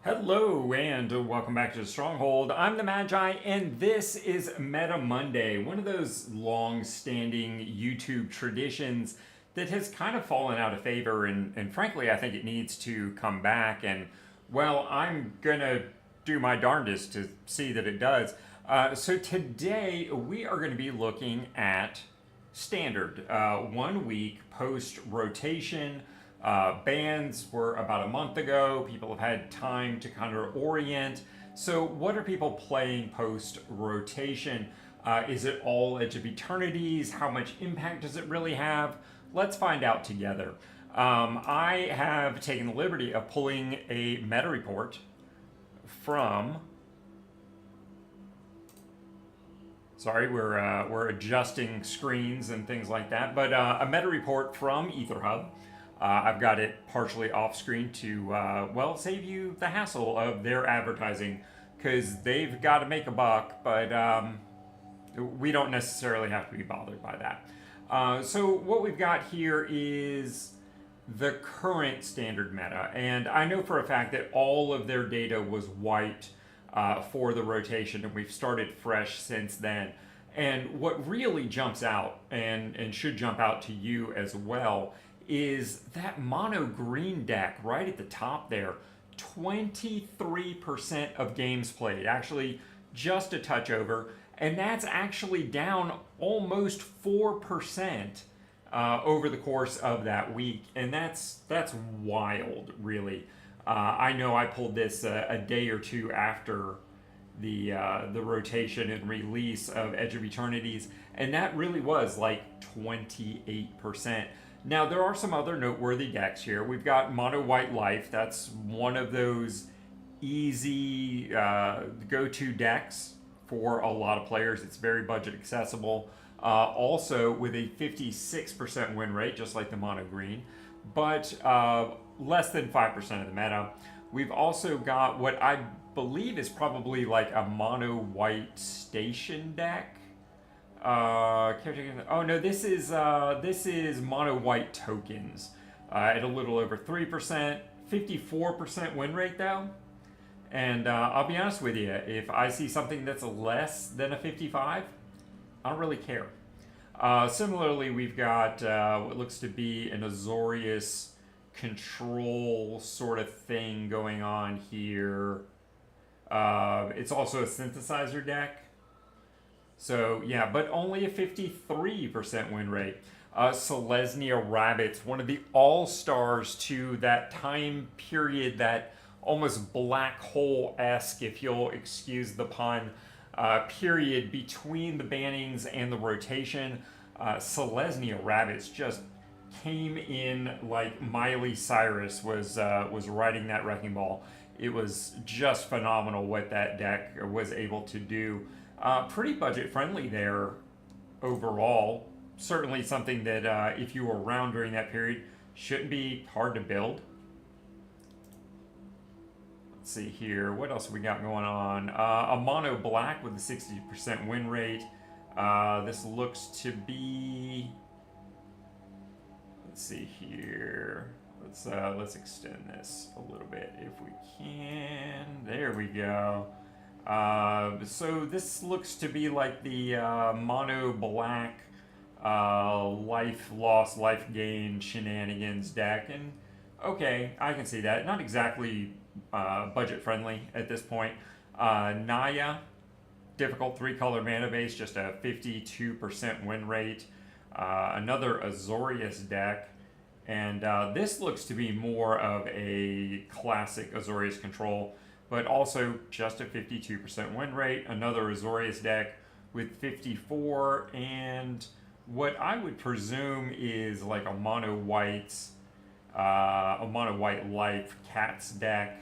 Hello and welcome back to the Stronghold. I'm the Magi and this is Meta Monday, one of those long-standing YouTube traditions that has kind of fallen out of favor and frankly I think it needs to come back and well, I'm gonna do my darndest to see that it does. So today we are going to be looking at standard 1 week post rotation. Bans were about a month ago. People have had time to kind of orient. So, what are people playing post rotation? Is it all Edge of Eternities? How much impact does it really have? Let's find out together. I have taken the liberty of pulling a meta report from. Sorry, we're adjusting screens and things like that, but a meta report from Aetherhub. I've got it partially off screen to, well, save you the hassle of their advertising because they've got to make a buck, but we don't necessarily have to be bothered by that. So what we've got here is the current standard meta, and I know for a fact that all of their data was wiped for the rotation, and we've started fresh since then. And what really jumps out, and should jump out to you as well, is that mono green deck right at the top there. 23% of games played, actually just a touch over, and that's actually down almost 4% over the course of that week, and that's wild, really. I know I pulled this a day or two after the rotation and release of Edge of Eternities, and that really was like 28%. Now, there are some other noteworthy decks here. We've got Mono White Life. That's one of those easy go-to decks for a lot of players. It's very budget accessible. Also with a 56% win rate, just like the Mono Green, but less than 5% of the meta. We've also got what I believe is probably like a Mono White Station deck. Oh no, this is mono white tokens at a little over 3%, 54% win rate though. And I'll be honest with you, if I see something that's less than a 55, I don't really care. Similarly, we've got what looks to be an Azorius control sort of thing going on here. It's also a synthesizer deck. So, yeah, but only a 53% win rate. Selesnya Rabbits, one of the all-stars to that time period, that almost black hole-esque, if you'll excuse the pun, period between the bannings and the rotation. Selesnya Rabbits just came in like Miley Cyrus was riding that wrecking ball. It was just phenomenal what that deck was able to do. Pretty budget friendly there overall. Certainly something that if you were around during that period shouldn't be hard to build. Let's see here. What else we got going on? A mono black with a 60% win rate. This looks to be. Let's see here. Let's extend this a little bit if we can. There we go. So this looks to be like the mono black life loss, life gain shenanigans deck, and okay, I can see that. Not exactly budget friendly at this point. Naya, difficult 3-color mana base, just a 52% win rate. Another Azorius deck. And this looks to be more of a classic Azorius control, but also just a 52% win rate. Another Azorius deck with 54, and what I would presume is like a mono white life cats deck,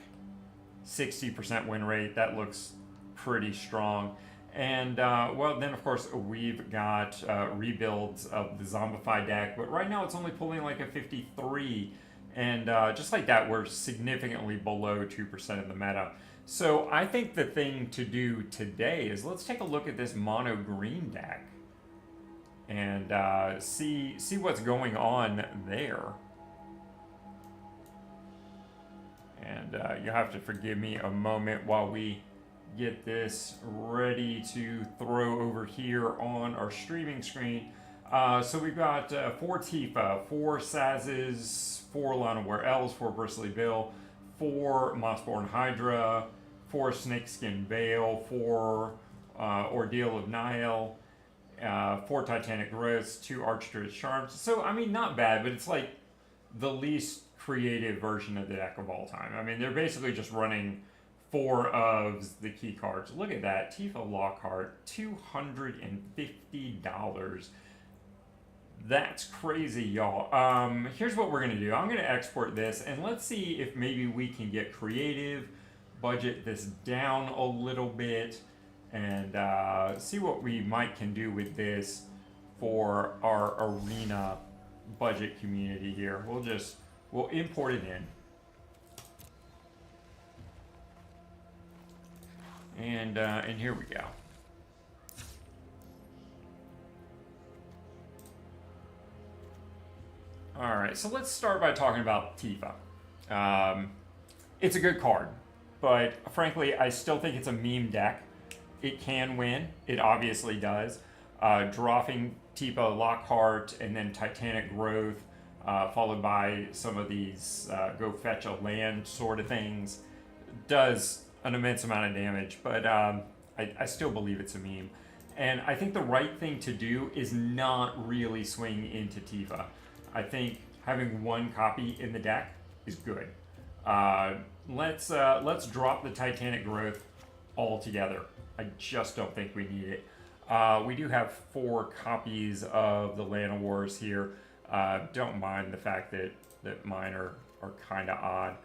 60% win rate. That looks pretty strong. And, well, then, of course, we've got rebuilds of the Zombified deck, but right now it's only pulling like a 53, and just like that, we're significantly below 2% of the meta. So I think the thing to do today is let's take a look at this mono green deck and see what's going on there. And you'll have to forgive me a moment while we get this ready to throw over here on our streaming screen. So we've got 4 Tifa, 4 Sazes, 4 Llanowar Elves, 4 Bristly Bill, 4 Mossborn Hydra, 4 Snakeskin Veil, 4 Ordeal of Nile, 4 Titanic Growths, 2 Archdruid Charms. So, I mean, not bad, but it's like the least creative version of the deck of all time. I mean, they're basically just running 4 of the key cards. Look at that. Tifa Lockhart, $250. That's crazy, y'all. Here's what we're going to do. I'm going to export this, and let's see if maybe we can get creative, budget this down a little bit, and see what we might can do with this for our arena budget community here. We'll import it in. And here we go. All right, so let's start by talking about Tifa. It's a good card, but frankly, I still think it's a meme deck. It can win. It obviously does. Dropping Tifa Lockhart and then Titanic Growth, followed by some of these go fetch a land sort of things, does an immense amount of damage, but I still believe it's a meme. And I think the right thing to do is not really swing into Tifa. I think having 1 copy in the deck is good. Let's drop the Titanic Growth altogether. I just don't think we need it. We do have 4 copies of the Llanowars here. Don't mind the fact that mine are kind of odd.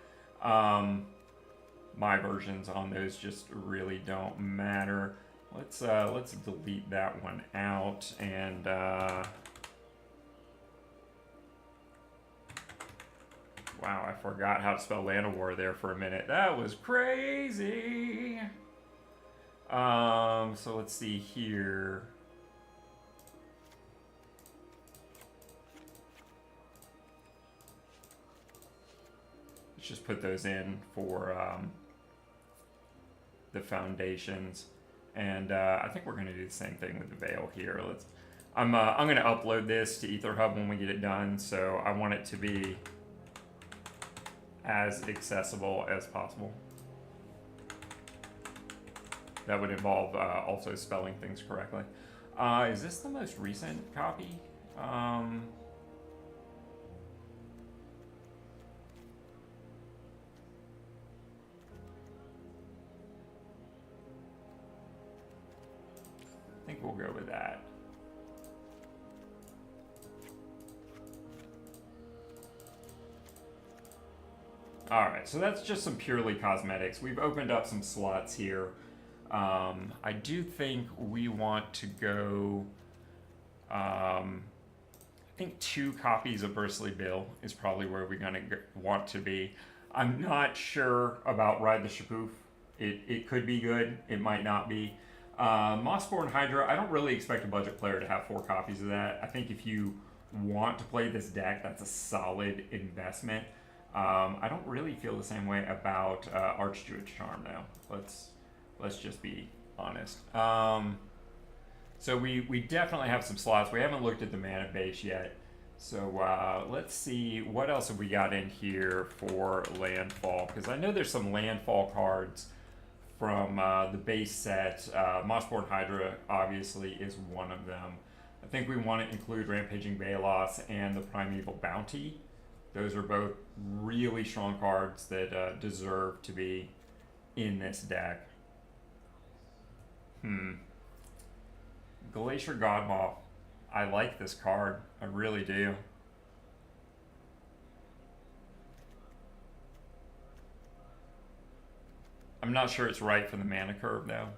My versions on those just really don't matter. Let's delete that one out, and wow, I forgot how to spell Llanowar there for a minute. That was crazy. So let's see here. Let's just put those in for the foundations, and I think we're going to do the same thing with the veil here. I'm going to upload this to Aetherhub when we get it done, so I want it to be as accessible as possible. That would involve also spelling things correctly. Is this the most recent copy? I think we'll go with that. Alright, so that's just some purely cosmetics. We've opened up some slots here. I do think we want to go, I think 2 copies of Bristly Bill is probably where we're going to want to be. I'm not sure about Ride the Shapoof. It could be good, it might not be. Mossborn Hydra, I don't really expect a budget player to have 4 copies of that. I think if you want to play this deck, that's a solid investment. I don't really feel the same way about Archdruid Charm though. Let's just be honest. So we definitely have some slots. We haven't looked at the mana base yet. So let's see, what else have we got in here for landfall? Because I know there's some landfall cards from the base set. Mossborn Hydra obviously is one of them. I think we want to include Rampaging Balos and the Primeval Bounty. Those are both really strong cards that deserve to be in this deck. Glacier Godmoth. I like this card. I really do. I'm not sure it's right for the mana curve though.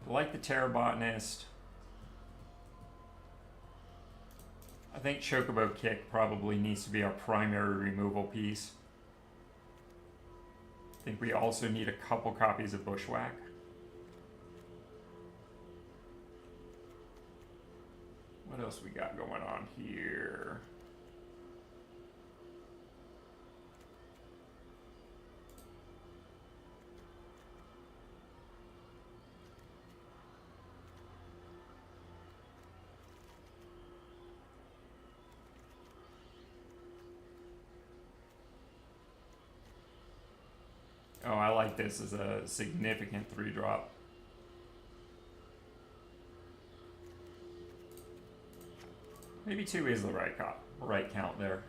I like the Terrabotanist. I think Chocobo Kick probably needs to be our primary removal piece. think we also need a couple copies of Bushwhack. What else we got going on here? Oh, I like this as a significant 3-drop. Maybe 2 is the right count there.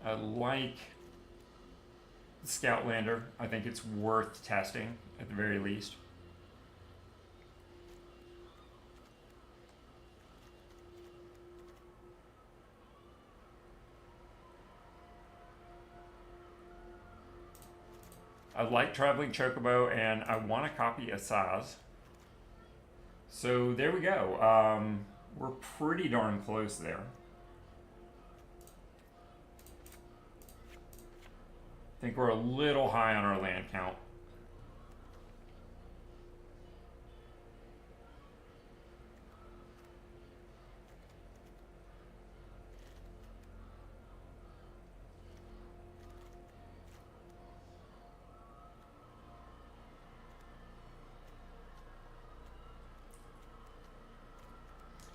I like the Scoutlander. I think it's worth testing at the very least. I like Traveling Chocobo, and I want to copy Asaz. So there we go. We're pretty darn close there. I think we're a little high on our land count.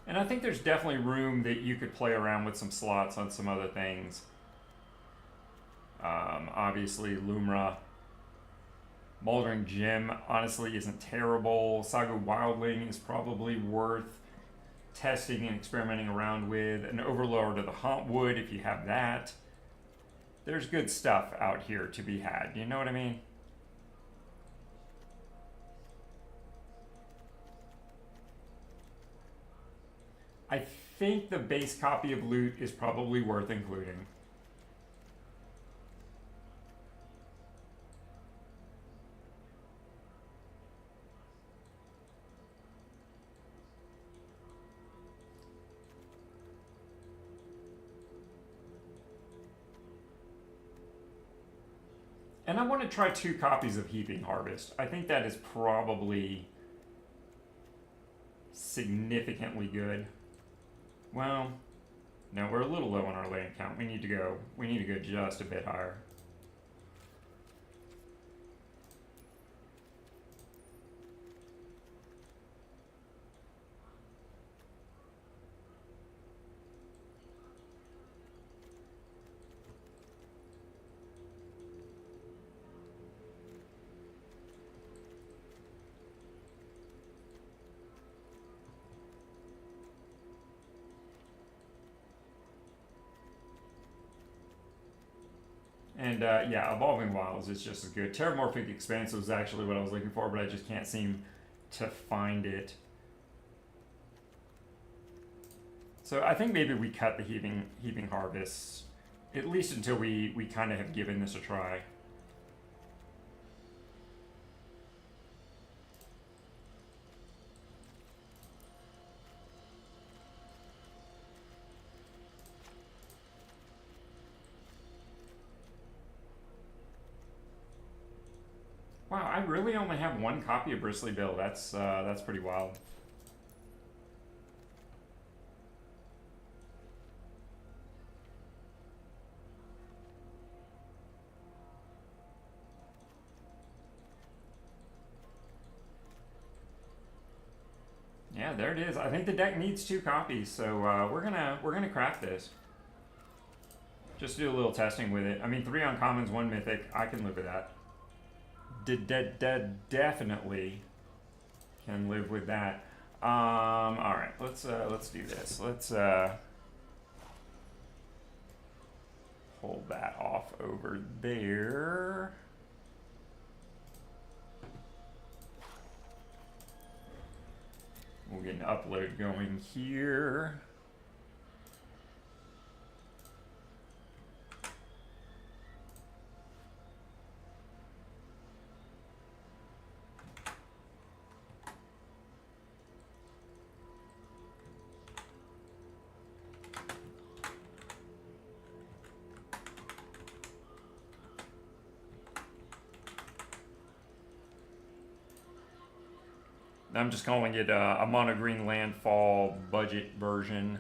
And I think there's definitely room that you could play around with some slots on some other things. Obviously, Lumra. Moldering Gem honestly isn't terrible. Saga Wildling is probably worth testing and experimenting around with. An Overlord of the Hauntwood, if you have that. There's good stuff out here to be had. You know what I mean? I think the base copy of Loot is probably worth including. And I want to try 2 copies of Heaping Harvest. I think that is probably significantly good. Well, no, we're a little low on our land count. We need to go just a bit higher. And yeah, Evolving Wilds is just as good. Terramorphic Expanse was actually what I was looking for, but I just can't seem to find it. So I think maybe we cut the heaping Harvests, at least until we kind of have given this a try. Wow, I really only have 1 copy of Bristly Bill. That's pretty wild. Yeah, there it is. I think the deck needs 2 copies, so we're gonna craft this. Just do a little testing with it. I mean, 3 uncommons, 1 mythic. I can live with that. Definitely can live with that. All right, let's do this. Let's hold that off over there. We'll get an upload going here. I'm just calling it a mono green landfall budget version.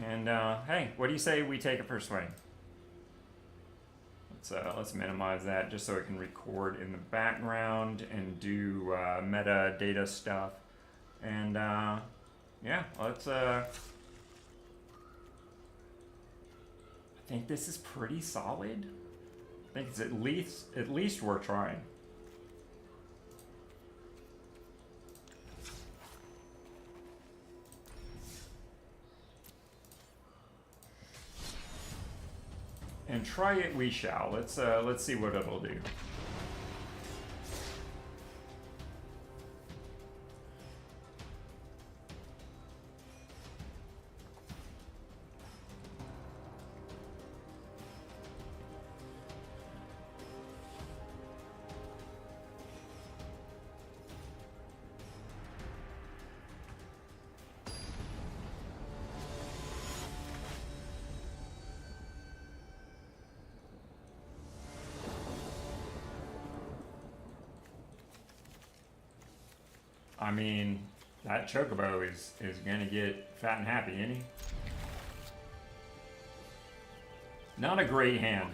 And hey, what do you say we take it for a swing? Let's minimize that just so it can record in the background and do metadata stuff. And yeah, let's. I think this is pretty solid. I think it's at least worth trying. And try it we shall. Let's see what it'll do. I mean, that Chocobo is gonna get fat and happy, ain't he? Not a great hand.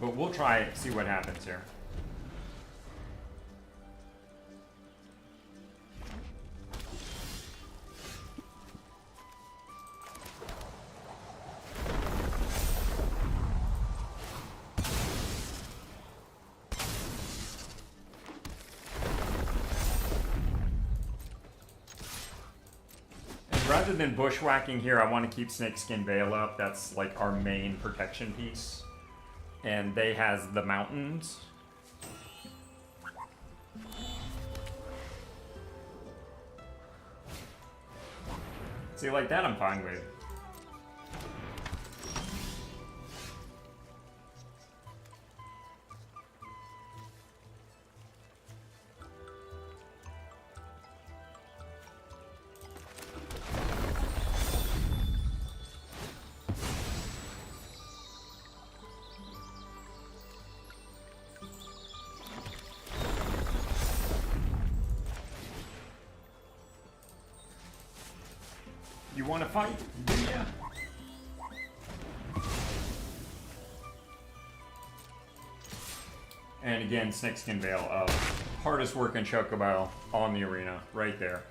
But we'll try it, see what happens here. Rather than bushwhacking here, I want to keep Snakeskin Veil up. That's like our main protection piece. And they has the mountains. See, like that I'm fine with. You want to fight? Yeah. And again, Snakeskin Veil up. Hardest working Chocobo on the arena, right there.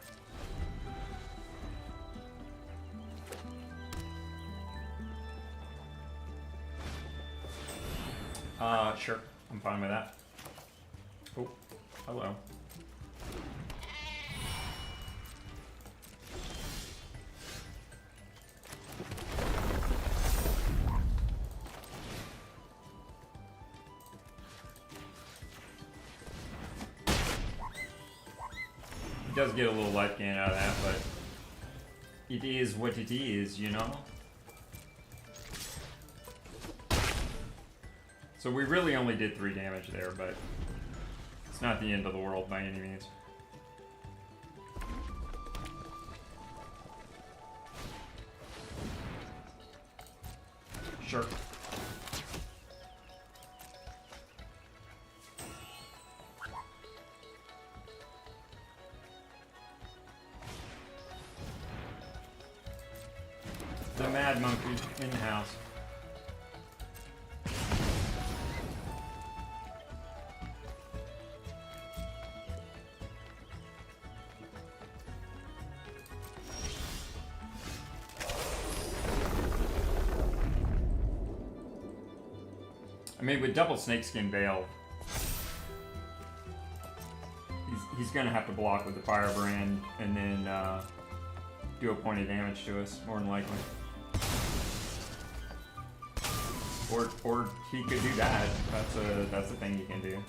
Sure. I'm fine with that. Oh, hello. He does get a little life gain out of that, but it is what it is, you know? So we really only did 3 damage there, but it's not the end of the world by any means. Sure. The Mad Monkey in the house. I mean, with double Snakeskin Veil, he's gonna have to block with the Firebrand and then do a point of damage to us, more than likely. Or he could do that. That's a thing he can do.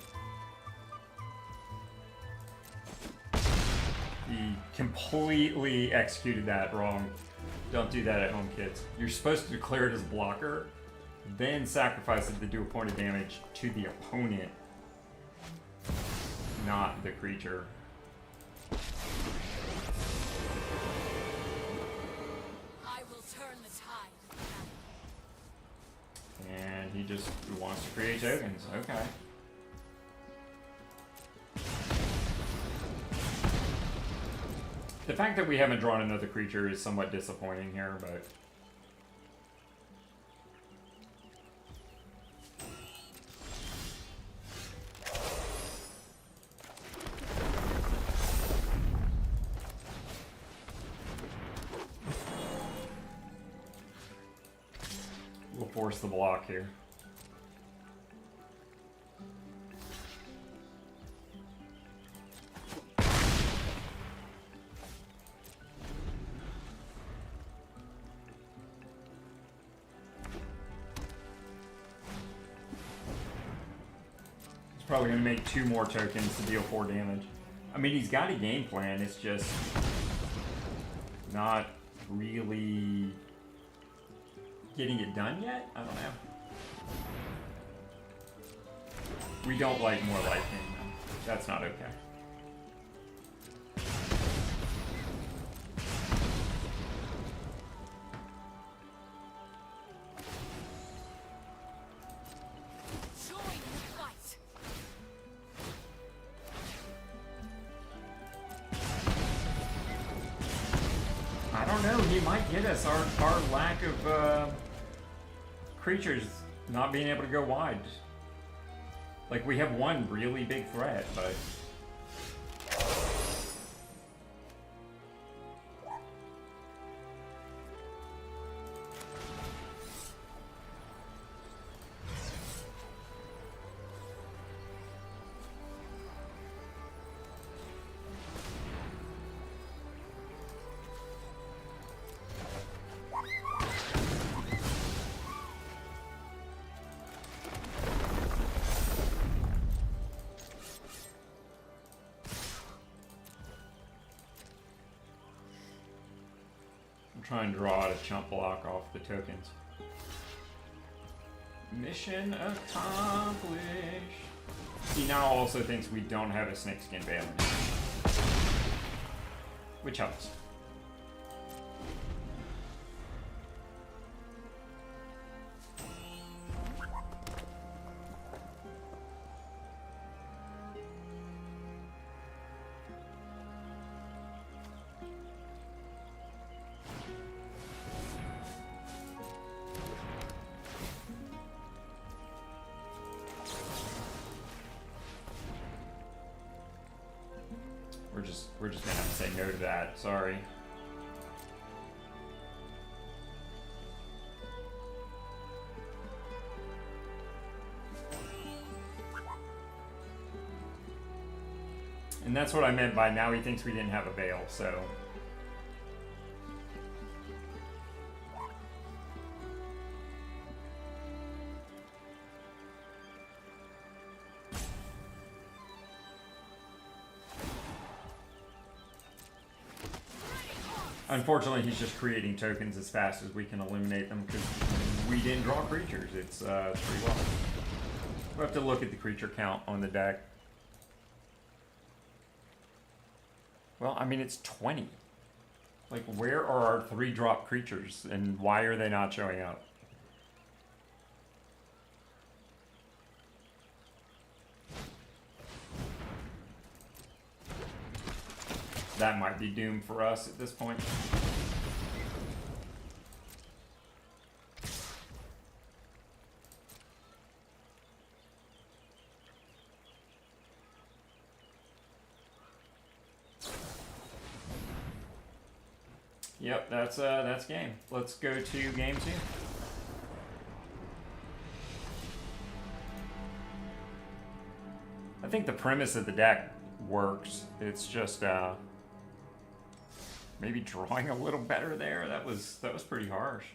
He completely executed that wrong. Don't do that at home, kids. You're supposed to declare it as a blocker, then sacrifice it to do a point of damage to the opponent, not the creature. I will turn the tide. And he just wants to create tokens. Okay. The fact that we haven't drawn another creature is somewhat disappointing here, but... we'll force the block here. Probably going to make 2 more tokens to deal 4 damage. I mean, he's got a game plan, it's just not really getting it done yet? I don't know. We don't like more lightning, though. That's not okay. Our lack of creatures not being able to go wide. Like, we have one really big threat, but... try and draw out a chump block off the tokens. Mission accomplished. He now also thinks we don't have a snakeskin veil, which helps. We're just gonna have to say no to that. Sorry. And that's what I meant by now he thinks we didn't have a veil, so... Unfortunately, he's just creating tokens as fast as we can eliminate them because we didn't draw creatures. It's pretty well. We'll have to look at the creature count on the deck. Well, I mean, it's 20. Like, where are our 3-drop creatures and why are they not showing up? That might be doomed for us at this point. Yep, that's game. Let's go to game 2. I think the premise of the deck works. It's just maybe drawing a little better there. That was pretty harsh.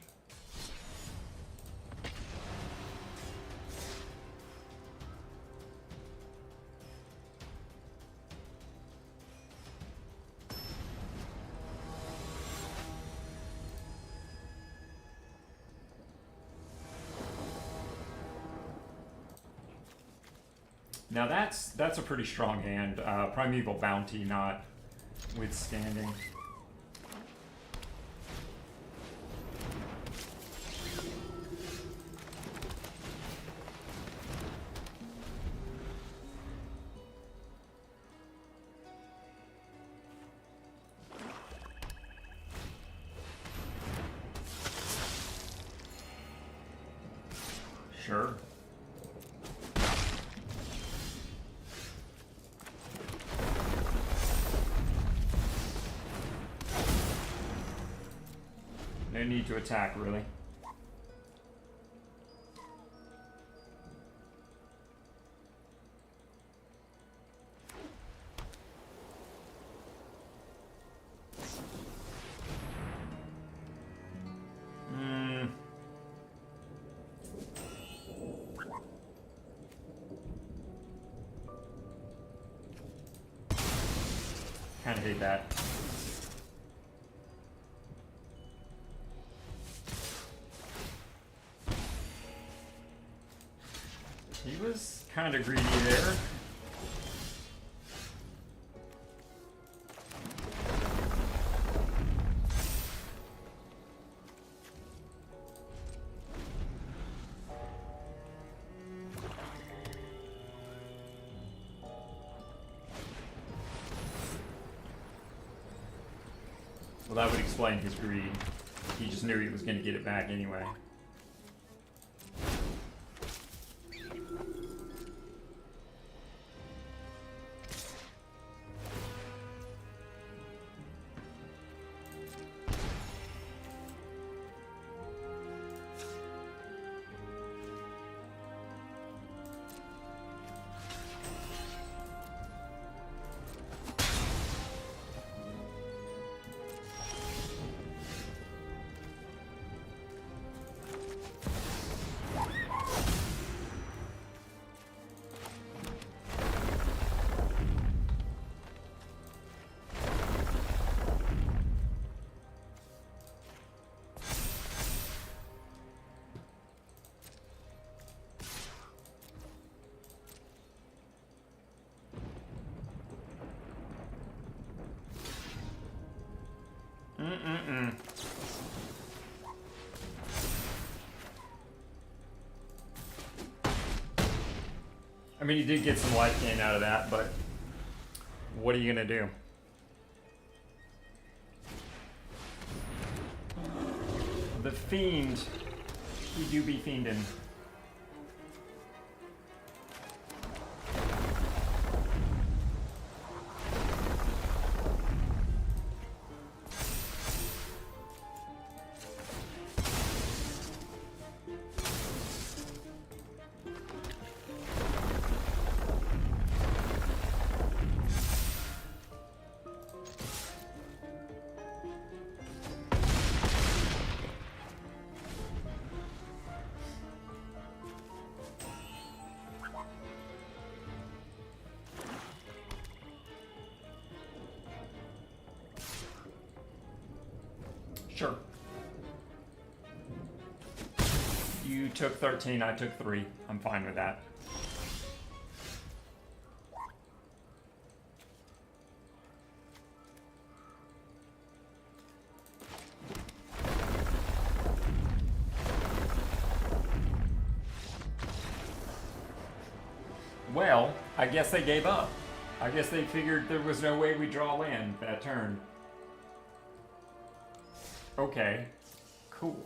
Now that's a pretty strong hand. Primeval Bounty not withstanding. Sure. No need to attack, really. Kind of hate that. He was kind of greedy there. Well, that would explain his greed. He just knew he was going to get it back anyway. I mean, he did get some life gain out of that, but what are you gonna do? The fiend, he do be fiendin'. Sure. You took 13, I took 3. I'm fine with that. Well, I guess they gave up. I guess they figured there was no way we draw land that turn. Okay, cool.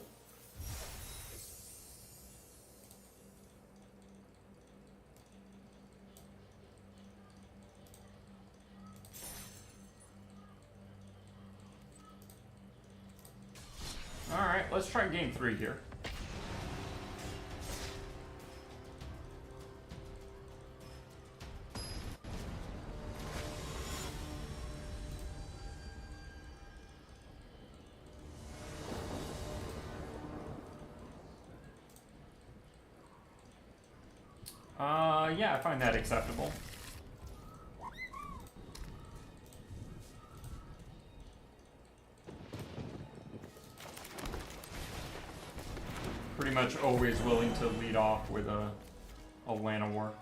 All right, let's try game 3 here. Yeah, I find that acceptable. Pretty much always willing to lead off with a Llanowar.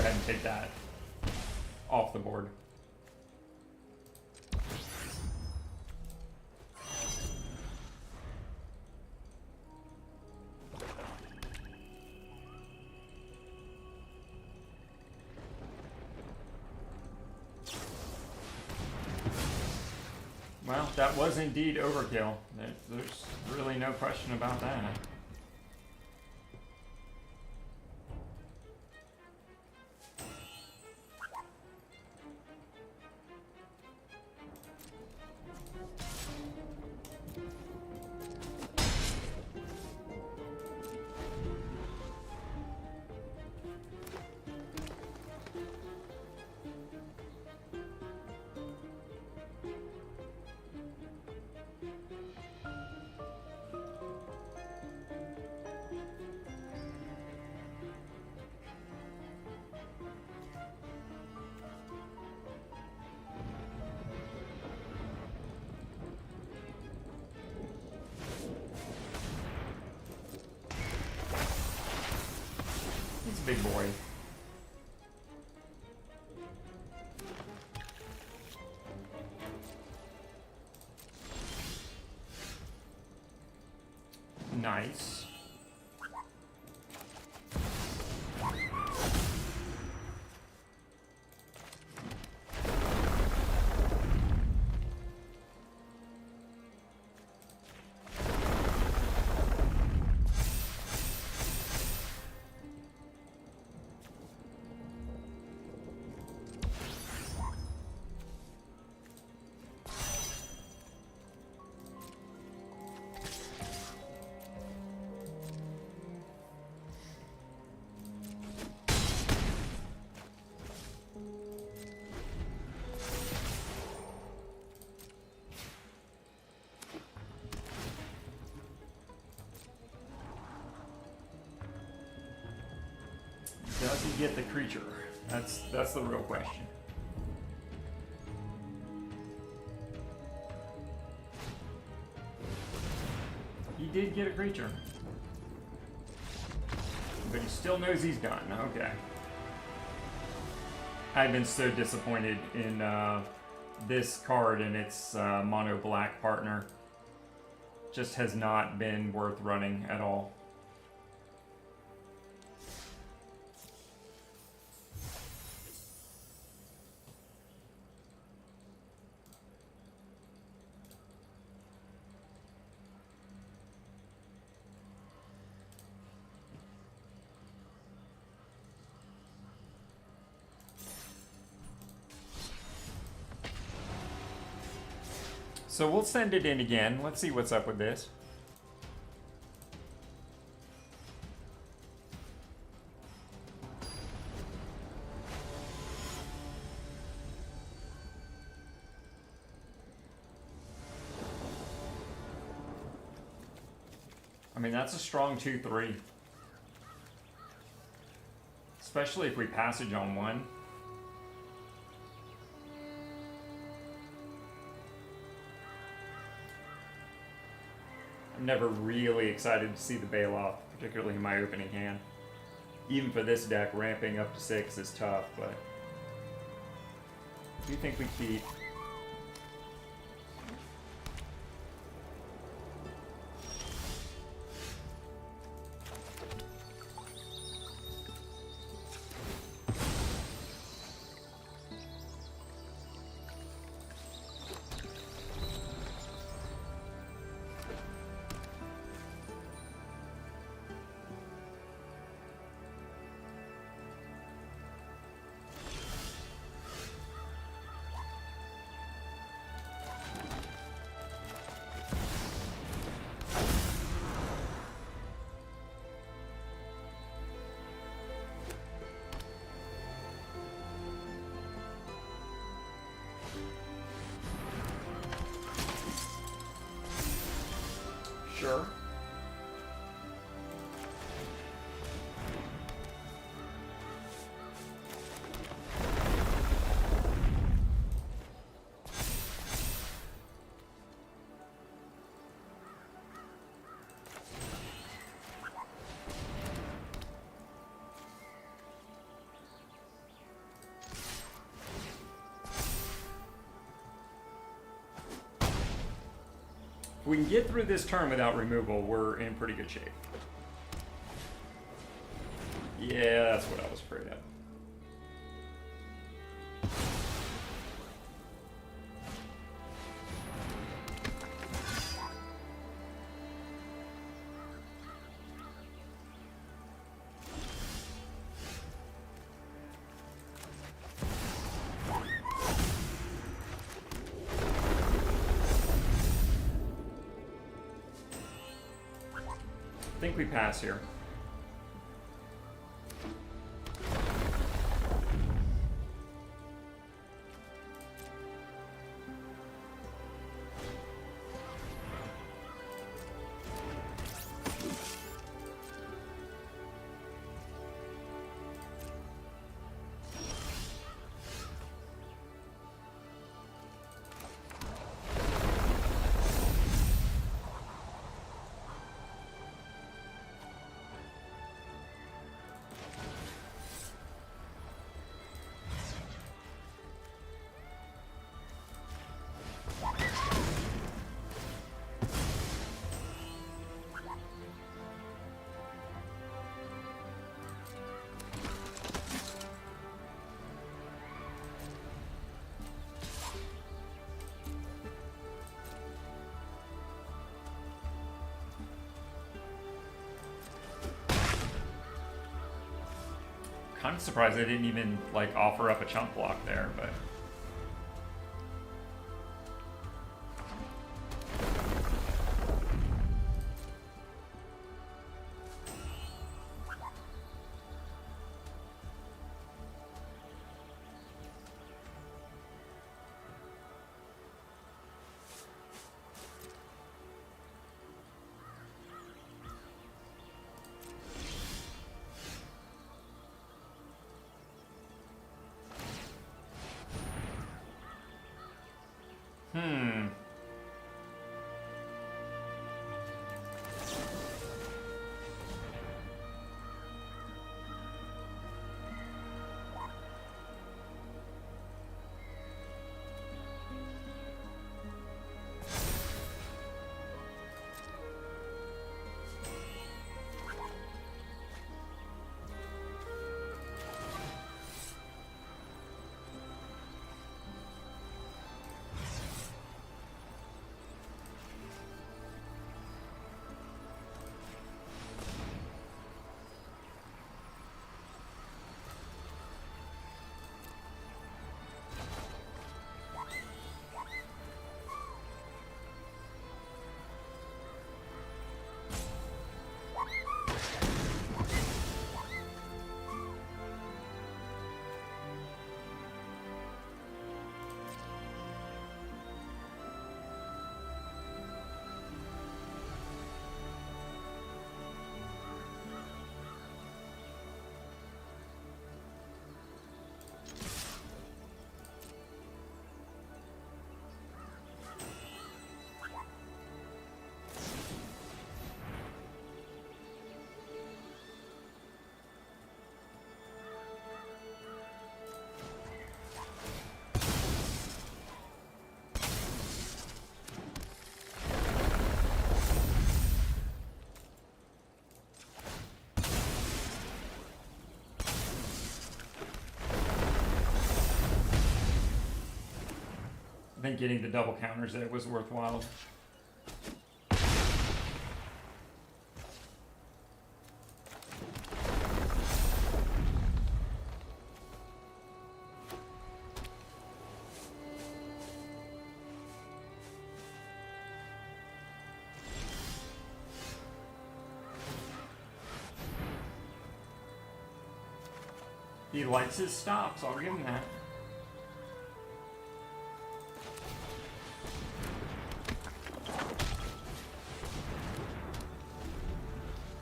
ahead and take that off the board. Well, that was indeed overkill. There's really no question about that. He's a big boy. Nice. Does he get the creature? That's the real question. He did get a creature. But he still knows he's done. Okay. I've been so disappointed in this card and its mono black partner. Just has not been worth running at all. So we'll send it in again. Let's see what's up with this. I mean, that's a strong 2-3. Especially if we passage on one. I'm never really excited to see the Bailoff, particularly in my opening hand. Even for this deck, ramping up to 6 is tough, but I do think we keep. Sure. If we can get through this turn without removal, we're in pretty good shape. Yeah, that's what I was afraid of. I think we pass here. Kind of surprised they didn't even like offer up a chunk block there, but I think getting the double counters there was worthwhile. He likes his stops, I'll give him that.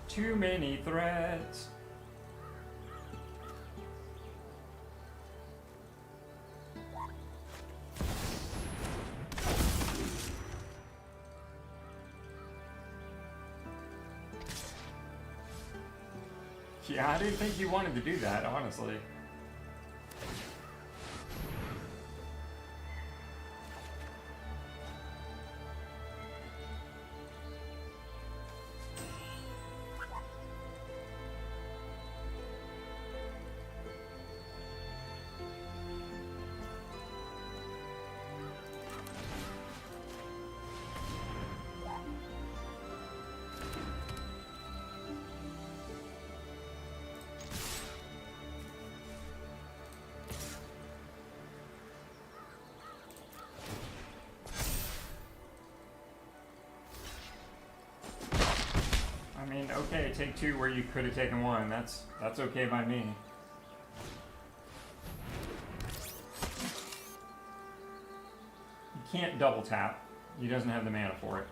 Too many threats. Yeah, I didn't think you wanted to do that, honestly. take 2 where you could have taken 1. That's okay by me. You can't double tap. He doesn't have the mana for it.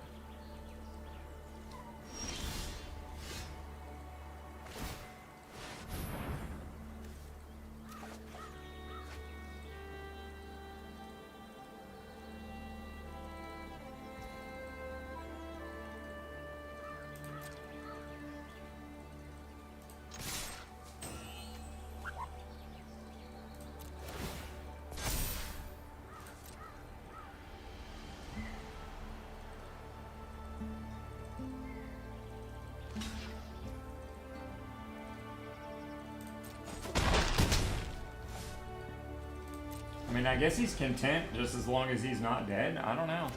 I mean, I guess he's content just as long as he's not dead. I don't know.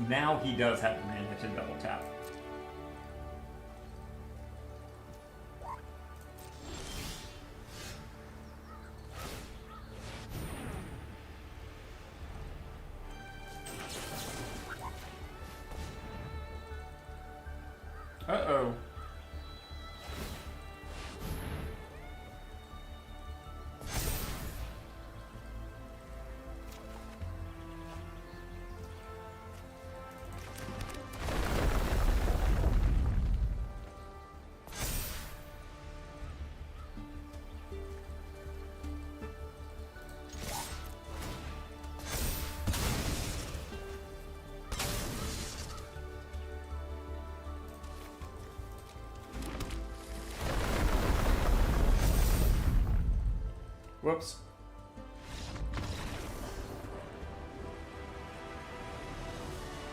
Now he does have the mana to double tap. Uh-oh. Whoops.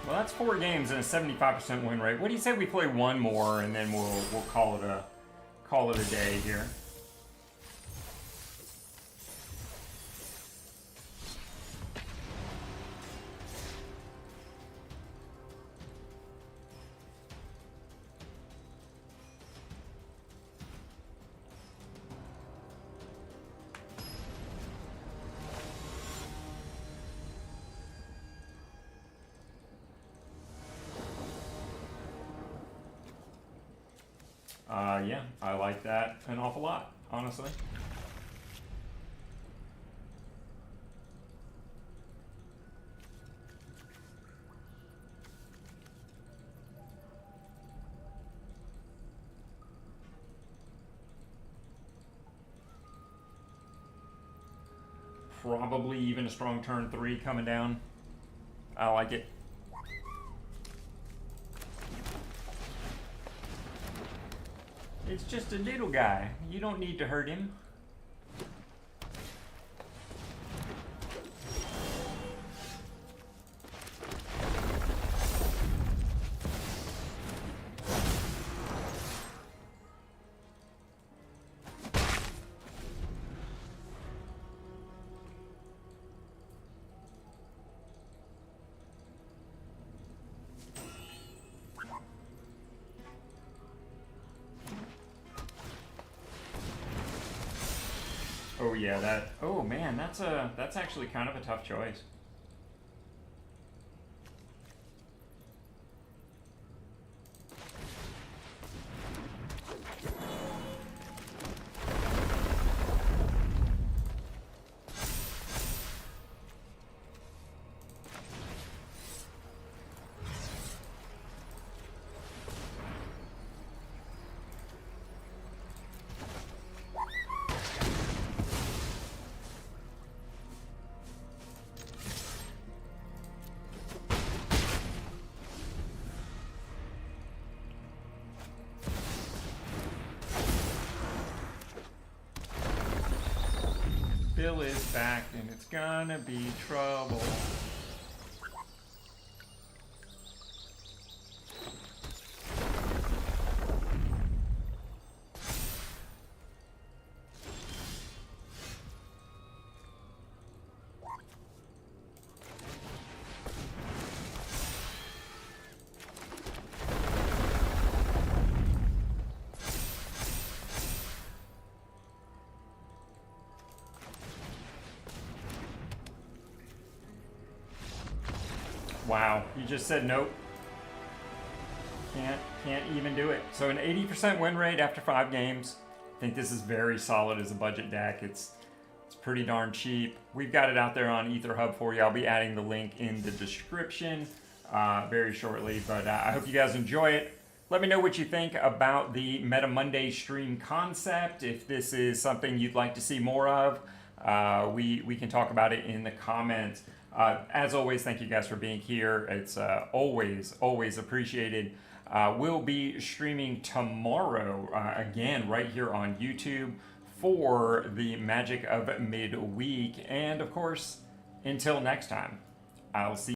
Well, that's 4 games and a 75% win rate. What do you say we play 1 more and then we'll call it a day here? Yeah, I like that an awful lot, honestly. Probably even a strong turn 3 coming down. I like it. It's just a little guy. You don't need to hurt him. Oh yeah, that. Oh man, that's actually kind of a tough choice. Bill is back and it's gonna be trouble. Wow, you just said nope. Can't even do it. So an 80% win rate after 5 games. I think this is very solid as a budget deck. It's pretty darn cheap. We've got it out there on Aetherhub for you. I'll be adding the link in the description very shortly. But I hope you guys enjoy it. Let me know what you think about the Meta Monday stream concept. If this is something you'd like to see more of, we can talk about it in the comments. As always, thank you guys for being here. It's always appreciated. We'll be streaming tomorrow again right here on YouTube for the Magic of Midweek. And of course, until next time, I'll see